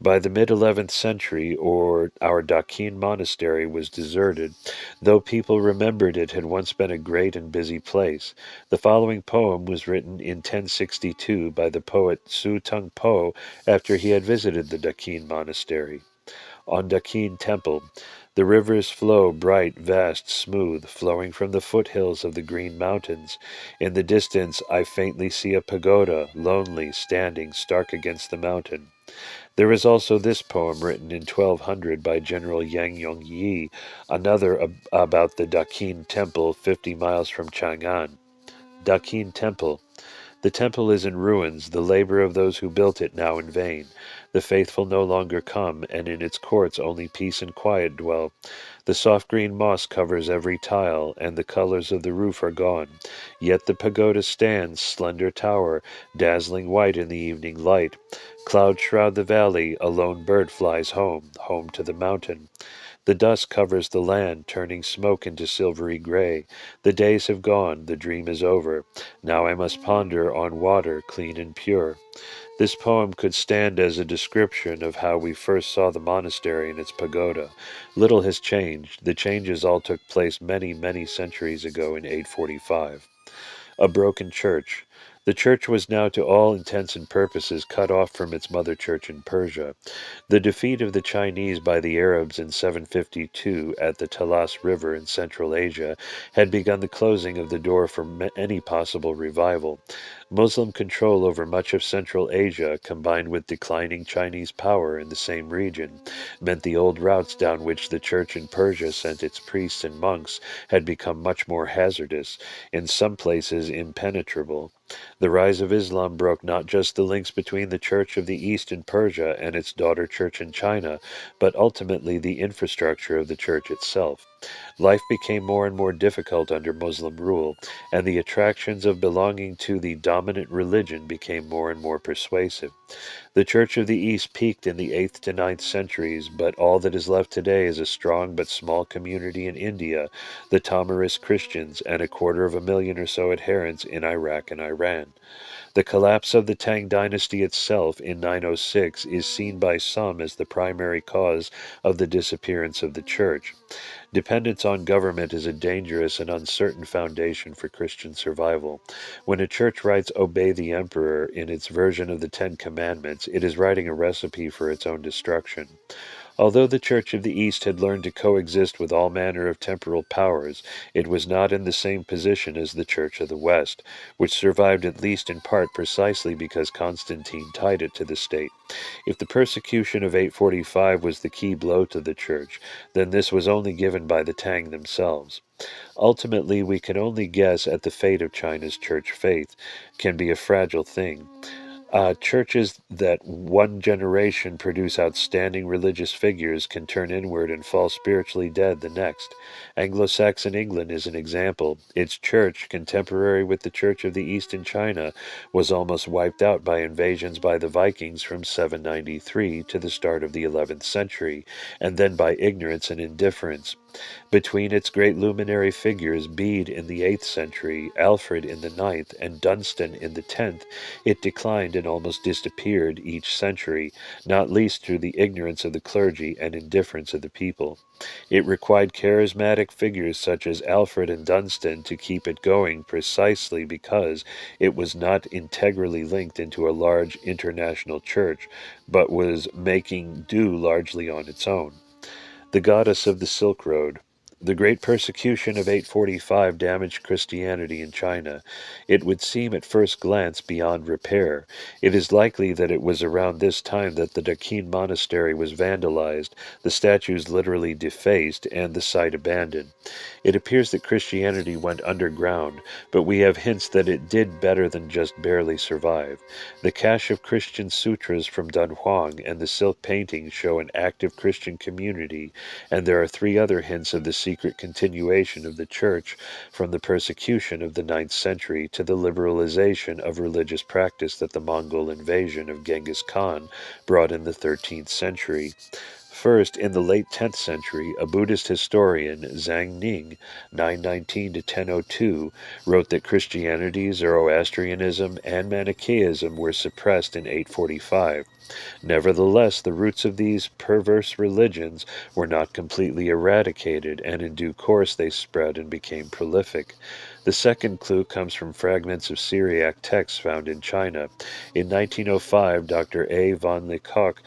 By the mid-11th century, our Dakin monastery was deserted, though people remembered it had once been a great and busy place. The following poem was written in 1062 by the poet Su Tung Po after he had visited the Dakin monastery. On Dakin Temple, the rivers flow bright, vast, smooth, flowing from the foothills of the green mountains. In the distance I faintly see a pagoda, lonely, standing stark against the mountain. There is also this poem written in 1200 by General Yang Yong Yi, another about the Dakin Temple 50 miles from Chang'an. Dakin Temple. The temple is in ruins, the labor of those who built it now in vain. The faithful no longer come, and in its courts only peace and quiet dwell. The soft green moss covers every tile, and the colors of the roof are gone. Yet the pagoda stands, slender tower, dazzling white in the evening light. Clouds shroud the valley, a lone bird flies home, home to the mountain. The dust covers the land, turning smoke into silvery gray. The days have gone, the dream is over. Now I must ponder on water, clean and pure. This poem could stand as a description of how we first saw the monastery and its pagoda. Little has changed. The changes all took place many, many centuries ago in 845. A broken church. The church was now to all intents and purposes cut off from its mother church in Persia. The defeat of the Chinese by the Arabs in 752 at the Talas River in Central Asia had begun the closing of the door for any possible revival. Muslim control over much of Central Asia, combined with declining Chinese power in the same region, meant the old routes down which the church in Persia sent its priests and monks had become much more hazardous, in some places impenetrable. The rise of Islam broke not just the links between the Church of the East in Persia and its daughter church in China, but ultimately the infrastructure of the church itself. Life became more and more difficult under Muslim rule, and the attractions of belonging to the dominant religion became more and more persuasive. The Church of the East peaked in the 8th to 9th centuries, but all that is left today is a strong but small community in India, the Tamarist Christians, and 250,000 or so adherents in Iraq and Iran. The collapse of the Tang dynasty itself in 906 is seen by some as the primary cause of the disappearance of the church. Dependence on government is a dangerous and uncertain foundation for Christian survival. When a church writes "Obey the Emperor" in its version of the Ten Commandments, it is writing a recipe for its own destruction. Although the Church of the East had learned to coexist with all manner of temporal powers, it was not in the same position as the Church of the West, which survived at least in part precisely because Constantine tied it to the state. If the persecution of 845 was the key blow to the Church, then this was only given by the Tang themselves. Ultimately, we can only guess at the fate of China's church faith, can be a fragile thing. Churches that one generation produce outstanding religious figures can turn inward and fall spiritually dead the next. Anglo-Saxon England is an example. Its church, contemporary with the Church of the East in China, was almost wiped out by invasions by the Vikings from 793 to the start of the 11th century, and then by ignorance and indifference. Between its great luminary figures, Bede in the 8th century, Alfred in the 9th, and Dunstan in the 10th, it declined and almost disappeared each century, not least through the ignorance of the clergy and indifference of the people. It required charismatic figures such as Alfred and Dunstan to keep it going precisely because it was not integrally linked into a large international church, but was making do largely on its own. The goddess of the Silk Road. The great persecution of 845 damaged Christianity in China. It would seem at first glance beyond repair. It is likely that it was around this time that the Dakin monastery was vandalized, the statues literally defaced, and the site abandoned. It appears that Christianity went underground, but we have hints that it did better than just barely survive. The cache of Christian sutras from Dunhuang and the silk paintings show an active Christian community, and there are 3 other hints of the secret continuation of the Church from the persecution of the 9th century to the liberalization of religious practice that the Mongol invasion of Genghis Khan brought in the 13th century. First, in the late 10th century, a Buddhist historian, Zhang Ning, 919 to 1002, wrote that Christianity, Zoroastrianism, and Manichaeism were suppressed in 845. Nevertheless, the roots of these perverse religions were not completely eradicated, and in due course they spread and became prolific. The second clue comes from fragments of Syriac texts found in China. In 1905, Dr. A. von Lecoq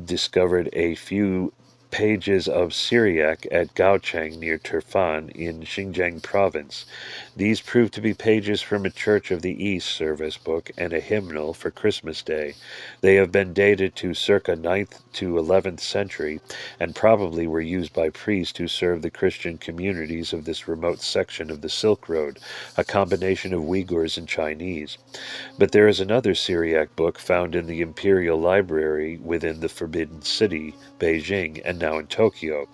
discovered a few pages of Syriac at Gaocheng near Turfan in Xinjiang province. These proved to be pages from a Church of the East service book and a hymnal for Christmas Day. They have been dated to circa 9th to 11th century and probably were used by priests who served the Christian communities of this remote section of the Silk Road, a combination of Uyghurs and Chinese. But there is another Syriac book found in the Imperial Library within the Forbidden City, Beijing, and now in Tokyo.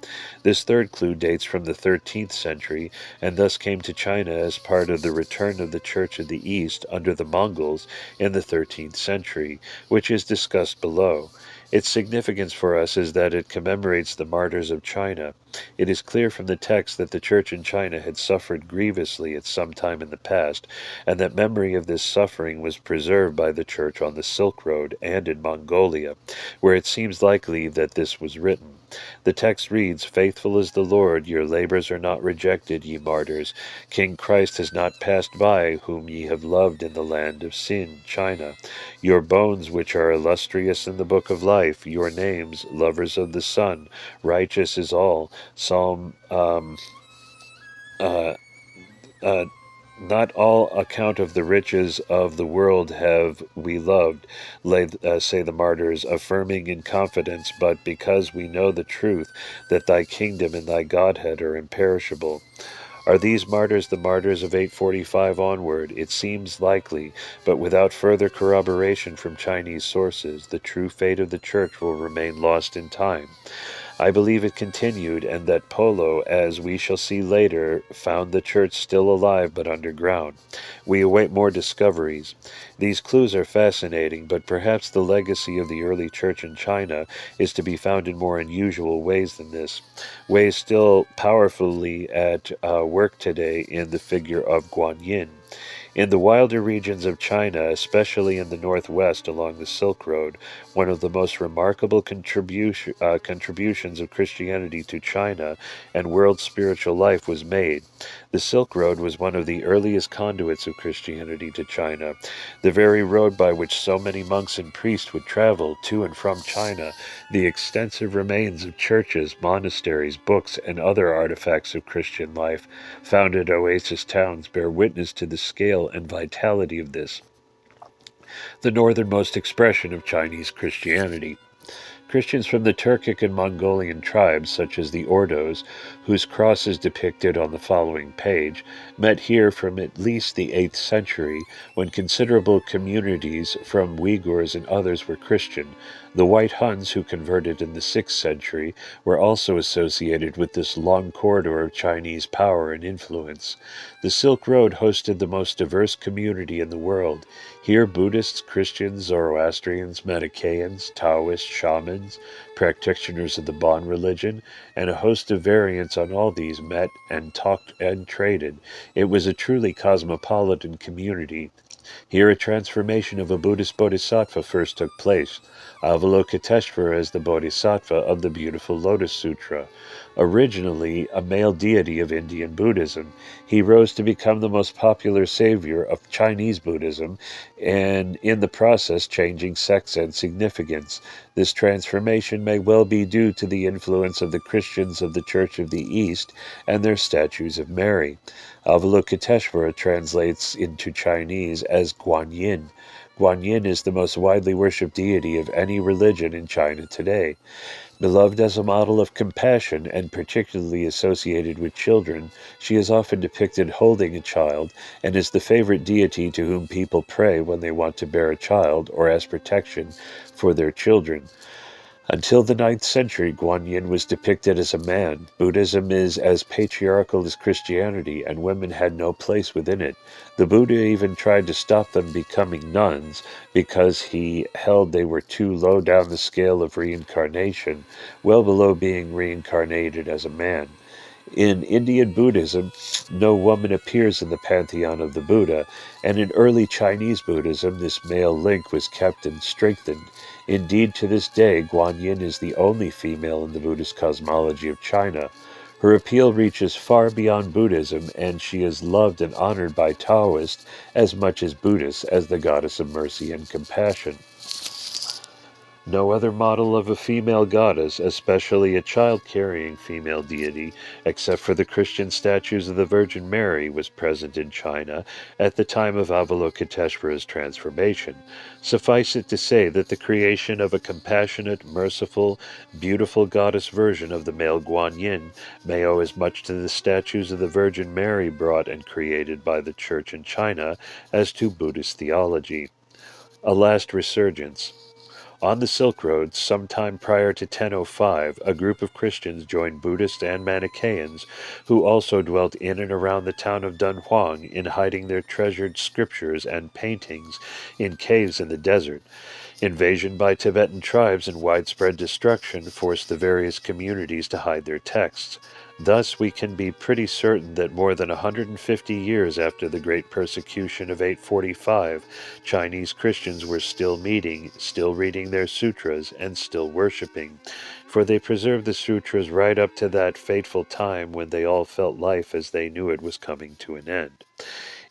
This third clue dates from the 13th century and thus came to China as part of the return of the Church of the East under the Mongols in the 13th century, which is discussed below. Its significance for us is that it commemorates the martyrs of China. It is clear from the text that the Church in China had suffered grievously at some time in the past, and that memory of this suffering was preserved by the Church on the Silk Road and in Mongolia, where it seems likely that this was written. The text reads, "Faithful is the Lord, your labors are not rejected, ye martyrs. King Christ has not passed by, whom ye have loved in the land of Sin, China. Your bones, which are illustrious in the book of life, your names, lovers of the Son, righteous is all." Psalm uh, uh, Not all account of the riches of the world have we loved, say the martyrs, affirming in confidence, but because we know the truth, that thy kingdom and thy Godhead are imperishable. Are these martyrs the martyrs of 845 onward? It seems likely, but without further corroboration from Chinese sources, the true fate of the Church will remain lost in time. I believe it continued, and that Polo, as we shall see later, found the Church still alive but underground. We await more discoveries. These clues are fascinating, but perhaps the legacy of the early Church in China is to be found in more unusual ways than this, ways still powerfully at work today in the figure of Guanyin. In the wilder regions of China, especially in the northwest along the Silk Road, one of the most remarkable contributions of Christianity to China and world spiritual life was made. The Silk Road was one of the earliest conduits of Christianity to China, the very road by which so many monks and priests would travel to and from China. The extensive remains of churches, monasteries, books, and other artifacts of Christian life found at oasis towns bear witness to the scale and vitality of this, the northernmost expression of Chinese Christianity. Christians from the Turkic and Mongolian tribes, such as the Ordos, whose cross is depicted on the following page, met here from at least the 8th century, when considerable communities from Uyghurs and others were Christian. The White Huns, who converted in the 6th century, were also associated with this long corridor of Chinese power and influence. The Silk Road hosted the most diverse community in the world. Here Buddhists, Christians, Zoroastrians, Manichaeans, Taoists, shamans, practitioners of the Bon religion, and a host of variants on all these met and talked and traded. It was a truly cosmopolitan community. Here a transformation of a Buddhist bodhisattva first took place, Avalokiteshvara as the bodhisattva of the beautiful Lotus Sutra. Originally a male deity of Indian Buddhism, he rose to become the most popular savior of Chinese Buddhism, and in the process changing sex and significance. This transformation may well be due to the influence of the Christians of the Church of the East and their statues of Mary. Avalokiteshvara translates into Chinese as Guanyin. Guanyin is the most widely worshipped deity of any religion in China today. Beloved as a model of compassion and particularly associated with children, she is often depicted holding a child and is the favorite deity to whom people pray when they want to bear a child or ask protection for their children. Until the 9th century, Guanyin was depicted as a man. Buddhism is as patriarchal as Christianity, and women had no place within it. The Buddha even tried to stop them becoming nuns because he held they were too low down the scale of reincarnation, well below being reincarnated as a man. In Indian Buddhism, no woman appears in the pantheon of the Buddha, and in early Chinese Buddhism, this male link was kept and strengthened. Indeed, to this day, Guanyin is the only female in the Buddhist cosmology of China. Her appeal reaches far beyond Buddhism, and she is loved and honored by Taoists as much as Buddhists as the goddess of mercy and compassion. No other model of a female goddess, especially a child-carrying female deity, except for the Christian statues of the Virgin Mary, was present in China at the time of Avalokiteshvara's transformation. Suffice it to say that the creation of a compassionate, merciful, beautiful goddess version of the male Guanyin may owe as much to the statues of the Virgin Mary brought and created by the Church in China as to Buddhist theology. A last resurgence. On the Silk Road, sometime prior to 1005, a group of Christians joined Buddhists and Manichaeans, who also dwelt in and around the town of Dunhuang, in hiding their treasured scriptures and paintings in caves in the desert. Invasion by Tibetan tribes and widespread destruction forced the various communities to hide their texts. Thus, we can be pretty certain that more than 150 years after the Great Persecution of 845, Chinese Christians were still meeting, still reading their sutras, and still worshipping. For they preserved the sutras right up to that fateful time when they all felt life as they knew it was coming to an end.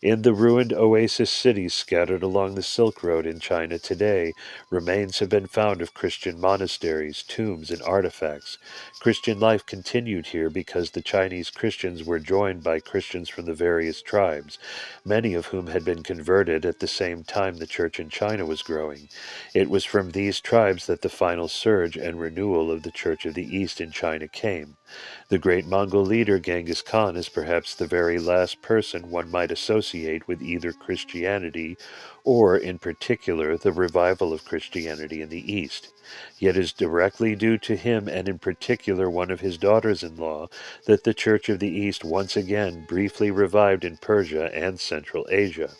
In the ruined oasis cities scattered along the Silk Road in China today, remains have been found of Christian monasteries, tombs, and artifacts. Christian life continued here because the Chinese Christians were joined by Christians from the various tribes, many of whom had been converted at the same time the church in China was growing. It was from these tribes that the final surge and renewal of the Church of the East in China came. The great Mongol leader Genghis Khan is perhaps the very last person one might associate with either Christianity or, in particular, the revival of Christianity in the East. Yet it is directly due to him, and in particular one of his daughters-in-law, that the Church of the East once again briefly revived in Persia and Central Asia.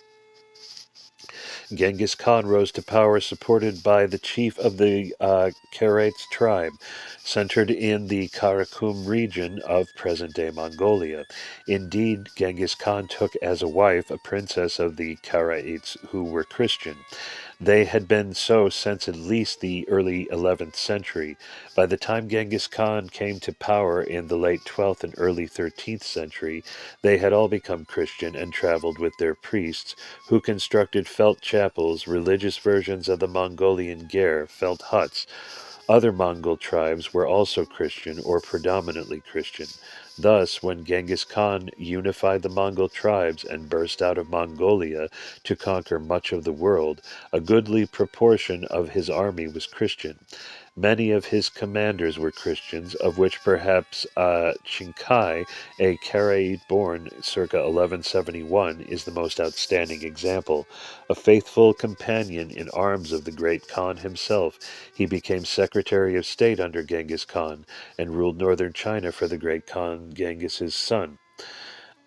Genghis Khan rose to power supported by the chief of the Karaits tribe, centered in the Karakum region of present-day Mongolia. Indeed, Genghis Khan took as a wife a princess of the Karaits who were Christian. They had been so since at least the early 11th century. By the time Genghis Khan came to power in the late 12th and early 13th century, they had all become Christian and traveled with their priests, who constructed felt chapels, religious versions of the Mongolian ger, felt huts. Other Mongol tribes were also Christian or predominantly Christian. Thus, when Genghis Khan unified the Mongol tribes and burst out of Mongolia to conquer much of the world, a goodly proportion of his army was Christian. Many of his commanders were Christians, of which perhaps Chinkai, a Karaite born circa 1171, is the most outstanding example. A faithful companion in arms of the great Khan himself, he became Secretary of State under Genghis Khan and ruled northern China for the great Khan Genghis's son.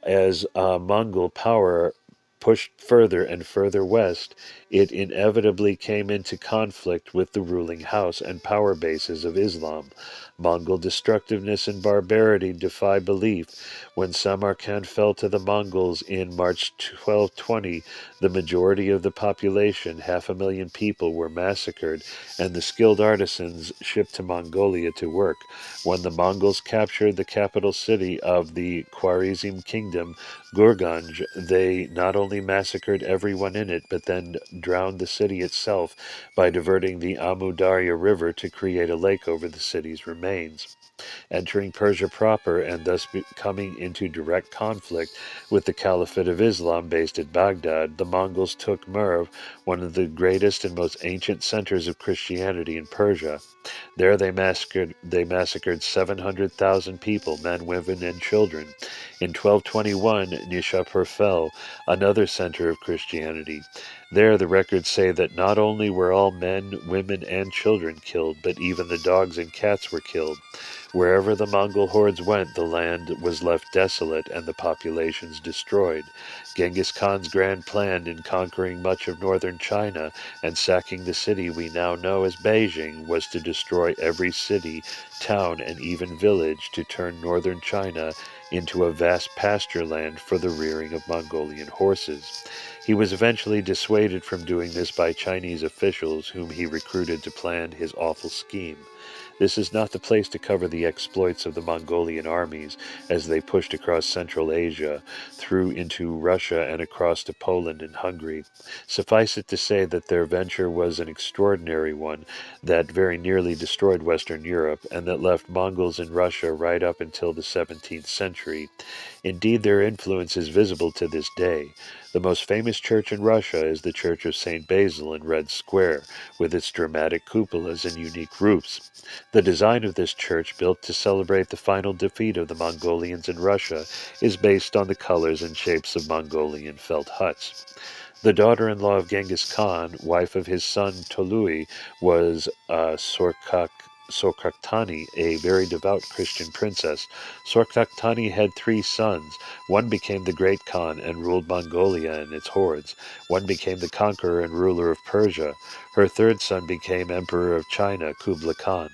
As Mongol power pushed further and further west, it inevitably came into conflict with the ruling house and power bases of Islam. Mongol destructiveness and barbarity defy belief. When Samarkand fell to the Mongols in March 1220, the majority of the population, 500,000 people, were massacred, and the skilled artisans shipped to Mongolia to work. When the Mongols captured the capital city of the Khwarezm kingdom, Gurganj, they not only massacred everyone in it, but then drowned the city itself by diverting the Amu Darya River to create a lake over the city's remains. Entering Persia proper and thus coming into direct conflict with the Caliphate of Islam based at Baghdad, the Mongols took Merv, one of the greatest and most ancient centers of Christianity in Persia. There they massacred 700,000 people, men, women, and children. In 1221, Nishapur fell, another center of Christianity. There the records say that not only were all men, women, and children killed, but even the dogs and cats were killed. Wherever the Mongol hordes went, the land was left desolate and the populations destroyed. Genghis Khan's grand plan in conquering much of northern China and sacking the city we now know as Beijing was to destroy every city, town, and even village to turn northern China into a vast pasture land for the rearing of Mongolian horses. He was eventually dissuaded from doing this by Chinese officials whom he recruited to plan his awful scheme. This is not the place to cover the exploits of the Mongolian armies as they pushed across Central Asia, through into Russia and across to Poland and Hungary. Suffice it to say that their venture was an extraordinary one that very nearly destroyed Western Europe and that left Mongols in Russia right up until the 17th century. Indeed, their influence is visible to this day. The most famous church in Russia is the Church of St. Basil in Red Square, with its dramatic cupolas and unique roofs. The design of this church, built to celebrate the final defeat of the Mongolians in Russia, is based on the colors and shapes of Mongolian felt huts. The daughter-in-law of Genghis Khan, wife of his son Tolui, was Sorkaktani, a very devout Christian princess. Sorkaktani had three sons. One became the great Khan and ruled Mongolia and its hordes. One became the conqueror and ruler of Persia. Her third son became emperor of China, Kublai Khan.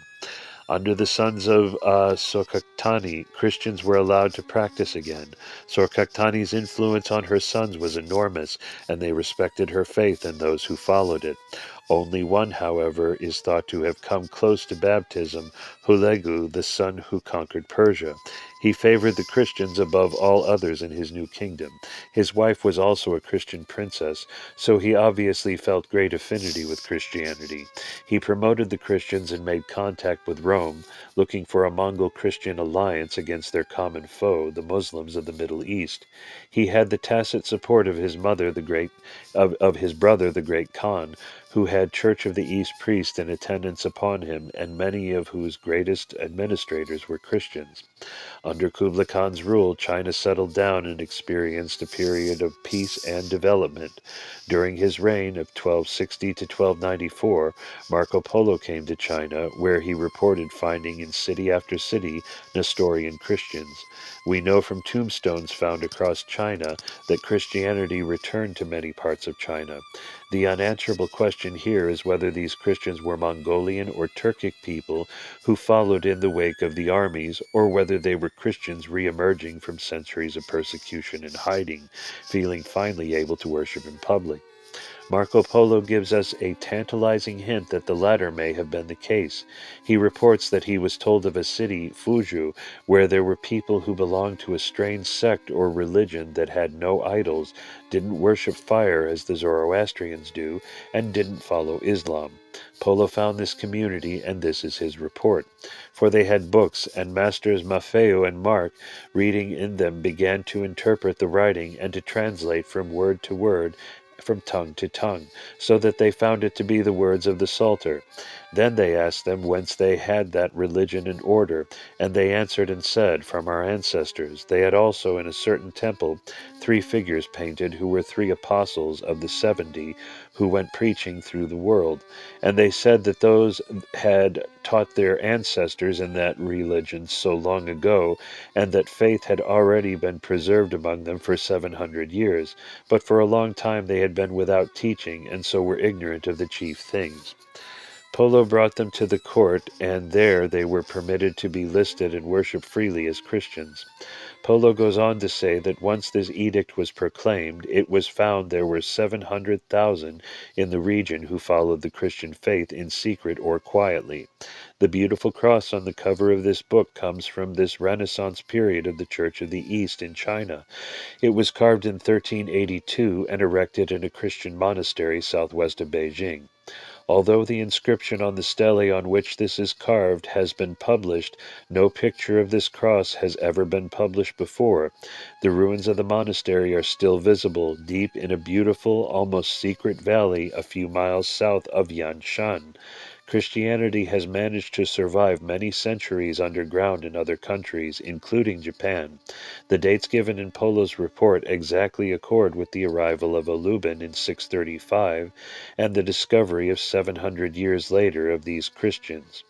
Under the sons of Sorkaktani, Christians were allowed to practice again. Sorkaktani's influence on her sons was enormous, and they respected her faith and those who followed it. Only one, however, is thought to have come close to baptism, Hulegu, the son who conquered Persia. He favored the Christians above all others in his new kingdom. His wife was also a Christian princess, so he obviously felt great affinity with Christianity. He promoted the Christians and made contact with Rome, looking for a Mongol-Christian alliance against their common foe, the Muslims of the Middle East. He had the tacit support of his mother, of his brother, the great Khan, who had Church of the East priests in attendance upon him, and many of whose greatest administrators were Christians. Under Kublai Khan's rule, China settled down and experienced a period of peace and development. During his reign of 1260 to 1294, Marco Polo came to China, where he reported finding in city after city Nestorian Christians. We know from tombstones found across China that Christianity returned to many parts of China. The unanswerable question here is whether these Christians were Mongolian or Turkic people who followed in the wake of the armies, or whether they were Christians re-emerging from centuries of persecution and hiding, feeling finally able to worship in public. Marco Polo gives us a tantalizing hint that the latter may have been the case. He reports that he was told of a city, Fuju, where there were people who belonged to a strange sect or religion that had no idols, didn't worship fire as the Zoroastrians do, and didn't follow Islam. Polo found this community, and this is his report. For they had books, and masters Maffeo and Mark, reading in them, began to interpret the writing and to translate from word to word, from tongue to tongue, so that they found it to be the words of the Psalter. Then they asked them whence they had that religion and order, and they answered and said, From our ancestors. They had also in a certain temple 3 figures painted, who were 3 apostles of the 70, who went preaching through the world. And they said that those had taught their ancestors in that religion so long ago, and that faith had already been preserved among them for 700 years, but for a long time they had been without teaching, and so were ignorant of the chief things. Polo brought them to the court, and there they were permitted to be listed and worship freely as Christians. Polo goes on to say that once this edict was proclaimed, it was found there were 700,000 in the region who followed the Christian faith in secret or quietly. The beautiful cross on the cover of this book comes from this Renaissance period of the Church of the East in China. It was carved in 1382 and erected in a Christian monastery southwest of Beijing. Although the inscription on the stele on which this is carved has been published, no picture of this cross has ever been published before. The ruins of the monastery are still visible, deep in a beautiful, almost secret valley a few miles south of Yanshan. Christianity has managed to survive many centuries underground in other countries, including Japan. The dates given in Polo's report exactly accord with the arrival of Alubin in 635 and the discovery of 700 years later of these Christians.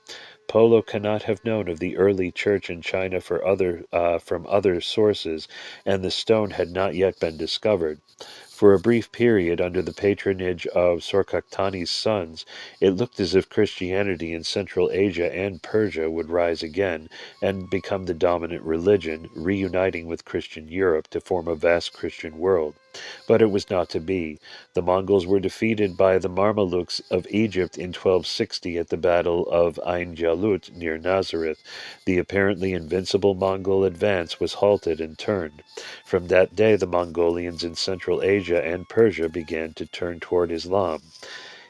Polo cannot have known of the early church in China from other sources, and the stone had not yet been discovered. For a brief period, under the patronage of Sorkaktani's sons, it looked as if Christianity in Central Asia and Persia would rise again and become the dominant religion, reuniting with Christian Europe to form a vast Christian world. But it was not to be. The Mongols were defeated by the Mamelukes of Egypt in 1260 at the Battle of Ain Jalut near Nazareth. The apparently invincible Mongol advance was halted and turned. From that day, the Mongolians in Central Asia and Persia began to turn toward Islam.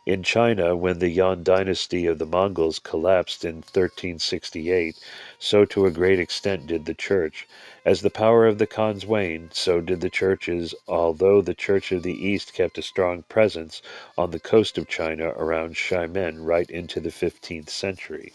In China, when the Yuan dynasty of the Mongols collapsed in 1368, so to a great extent did the Church. As the power of the Khans waned, so did the churches, although the Church of the East kept a strong presence on the coast of China around Xiamen right into the 15th century.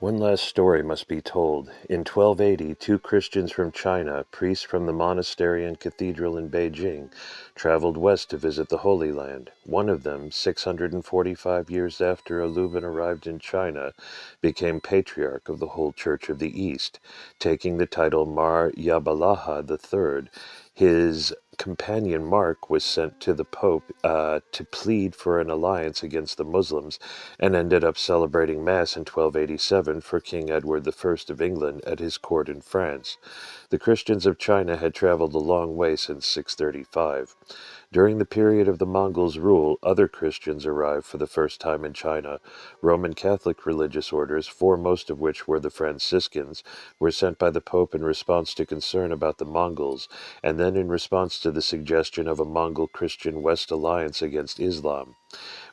One last story must be told. In 1280, two Christians from China, priests from the monastery and cathedral in Beijing, traveled west to visit the Holy Land. One of them, 645 years after Alubin arrived in China, became patriarch of the whole Church of the East, taking the title Mar Yabalaha III. His companion Mark was sent to the Pope to plead for an alliance against the Muslims and ended up celebrating Mass in 1287 for King Edward I of England at his court in France. The Christians of China had traveled a long way since 635. During the period of the Mongols' rule, other Christians arrived for the first time in China. Roman Catholic religious orders, foremost of which were the Franciscans, were sent by the Pope in response to concern about the Mongols, and then in response to the suggestion of a Mongol-Christian West alliance against Islam.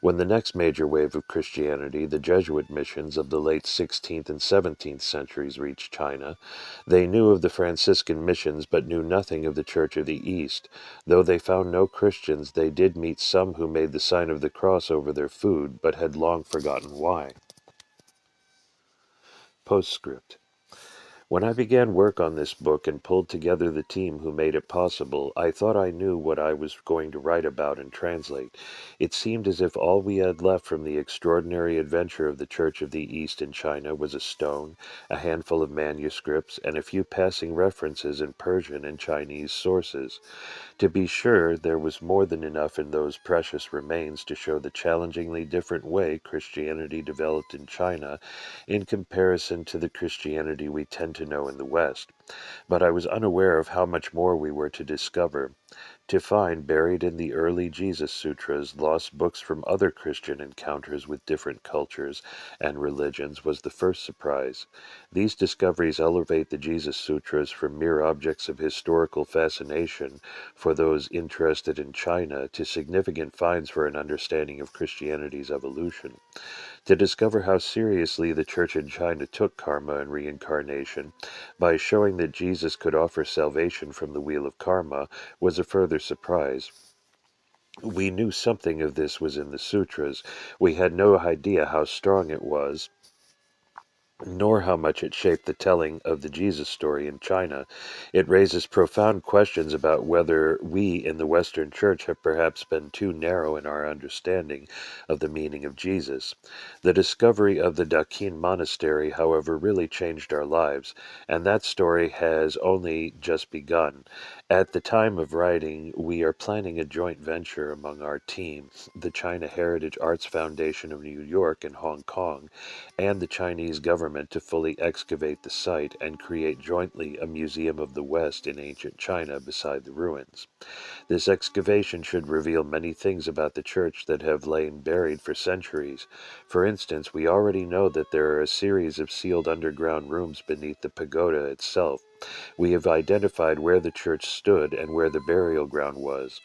When the next major wave of Christianity, the Jesuit missions of the late 16th and 17th centuries, reached China, they knew of the Franciscan missions but knew nothing of the Church of the East. Though they found no Christians, they did meet some who made the sign of the cross over their food, but had long forgotten why. Postscript. When I began work on this book and pulled together the team who made it possible, I thought I knew what I was going to write about and translate. It seemed as if all we had left from the extraordinary adventure of the Church of the East in China was a stone, a handful of manuscripts, and a few passing references in Persian and Chinese sources. To be sure, there was more than enough in those precious remains to show the challengingly different way Christianity developed in China in comparison to the Christianity we tend to know in the West. But I was unaware of how much more we were to discover. To find, buried in the early Jesus Sutras, lost books from other Christian encounters with different cultures and religions was the first surprise. These discoveries elevate the Jesus Sutras from mere objects of historical fascination for those interested in China to significant finds for an understanding of Christianity's evolution. To discover how seriously the Church in China took karma and reincarnation by showing that Jesus could offer salvation from the wheel of karma was a further surprise. We knew something of this was in the sutras. We had no idea how strong it was, nor how much it shaped the telling of the Jesus story in China. It raises profound questions about whether we in the Western Church have perhaps been too narrow in our understanding of the meaning of Jesus. The discovery of the Dakin monastery, however, really changed our lives, and that story has only just begun. At the time of writing, we are planning a joint venture among our team, the China Heritage Arts Foundation of New York and Hong Kong, and the Chinese government to fully excavate the site and create jointly a Museum of the West in ancient China beside the ruins. This excavation should reveal many things about the church that have lain buried for centuries. For instance, we already know that there are a series of sealed underground rooms beneath the pagoda itself. We have identified where the church stood and where the burial ground was.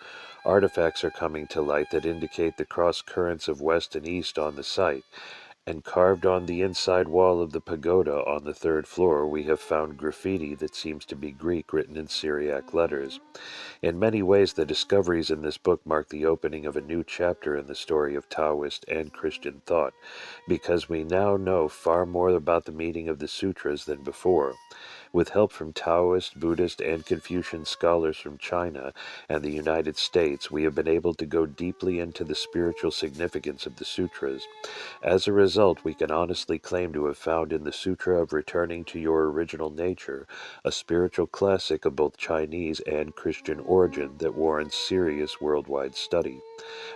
Artifacts are coming to light that indicate the cross currents of west and east on the site, and carved on the inside wall of the pagoda on the third floor we have found graffiti that seems to be Greek written in Syriac letters. In many ways, the discoveries in this book mark the opening of a new chapter in the story of Taoist and Christian thought, because we now know far more about the meaning of the sutras than before. With help from Taoist, Buddhist, and Confucian scholars from China and the United States, we have been able to go deeply into the spiritual significance of the sutras. As a result, we can honestly claim to have found in the Sutra of Returning to Your Original Nature a spiritual classic of both Chinese and Christian origin that warrants serious worldwide study.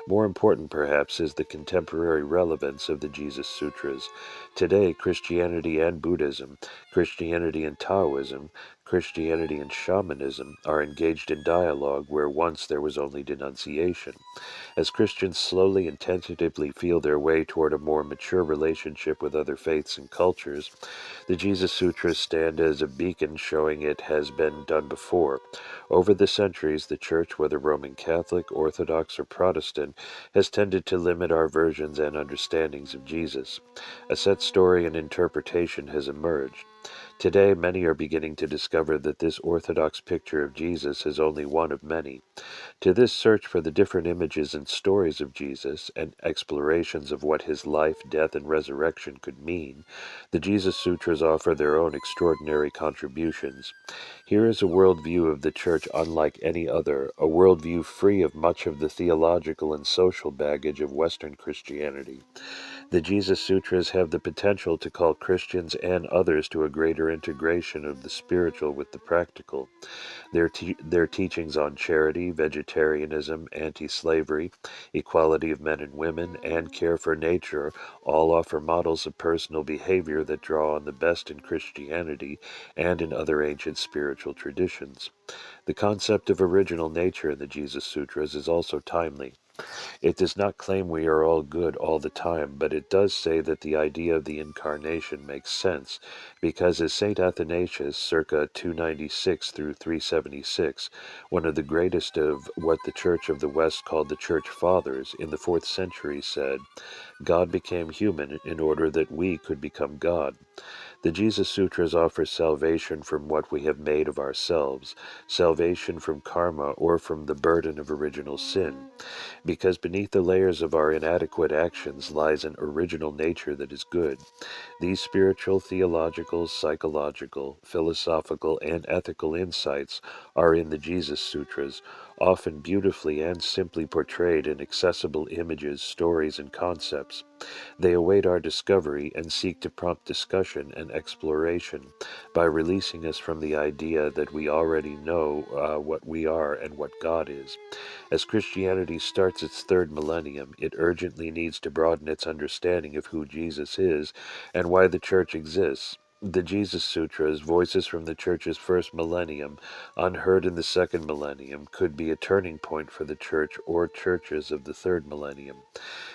More important, perhaps, is the contemporary relevance of the Jesus Sutras. Today, Christianity and Buddhism, Christianity and Taoism, Christianity and shamanism are engaged in dialogue where once there was only denunciation. As Christians slowly and tentatively feel their way toward a more mature relationship with other faiths and cultures, the Jesus Sutras stand as a beacon showing it has been done before. Over the centuries, the Church, whether Roman Catholic, Orthodox, or Protestant, has tended to limit our versions and understandings of Jesus. A set story and interpretation has emerged. Today, many are beginning to discover that this orthodox picture of Jesus is only one of many. To this search for the different images and stories of Jesus and explorations of what his life, death, and resurrection could mean, the Jesus Sutras offer their own extraordinary contributions. Here is a worldview of the Church unlike any other, a worldview free of much of the theological and social baggage of Western Christianity. The Jesus Sutras have the potential to call Christians and others to a greater integration of the spiritual with the practical. Their teachings on charity, vegetarianism, anti-slavery, equality of men and women, and care for nature all offer models of personal behavior that draw on the best in Christianity and in other ancient spiritual traditions. The concept of original nature in the Jesus Sutras is also timely. It does not claim we are all good all the time, but it does say that the idea of the incarnation makes sense, because as St. Athanasius, circa 296 through 376, one of the greatest of what the Church of the West called the Church Fathers in the 4th century said, God became human in order that we could become God. The Jesus Sutras offer salvation from what we have made of ourselves, salvation from karma or from the burden of original sin, because beneath the layers of our inadequate actions lies an original nature that is good. These spiritual, theological, psychological, philosophical, and ethical insights are in the Jesus Sutras, often beautifully and simply portrayed in accessible images, stories, and concepts. They await our discovery and seek to prompt discussion and exploration by releasing us from the idea that we already know what we are and what God is. As Christianity starts its third millennium, it urgently needs to broaden its understanding of who Jesus is and why the Church exists. The Jesus Sutras, voices from the Church's first millennium, unheard in the second millennium, could be a turning point for the Church or churches of the third millennium.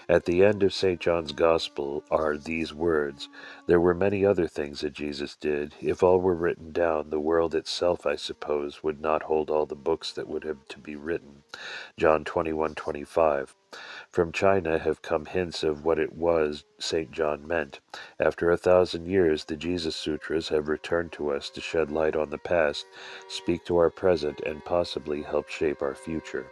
At the end of St. John's Gospel are these words, "There were many other things that Jesus did. If all were written down, the world itself, I suppose, would not hold all the books that would have to be written." John 21:25. From China have come hints of what it was St. John meant. After 1,000 years, the Jesus Sutras have returned to us to shed light on the past, speak to our present, and possibly help shape our future.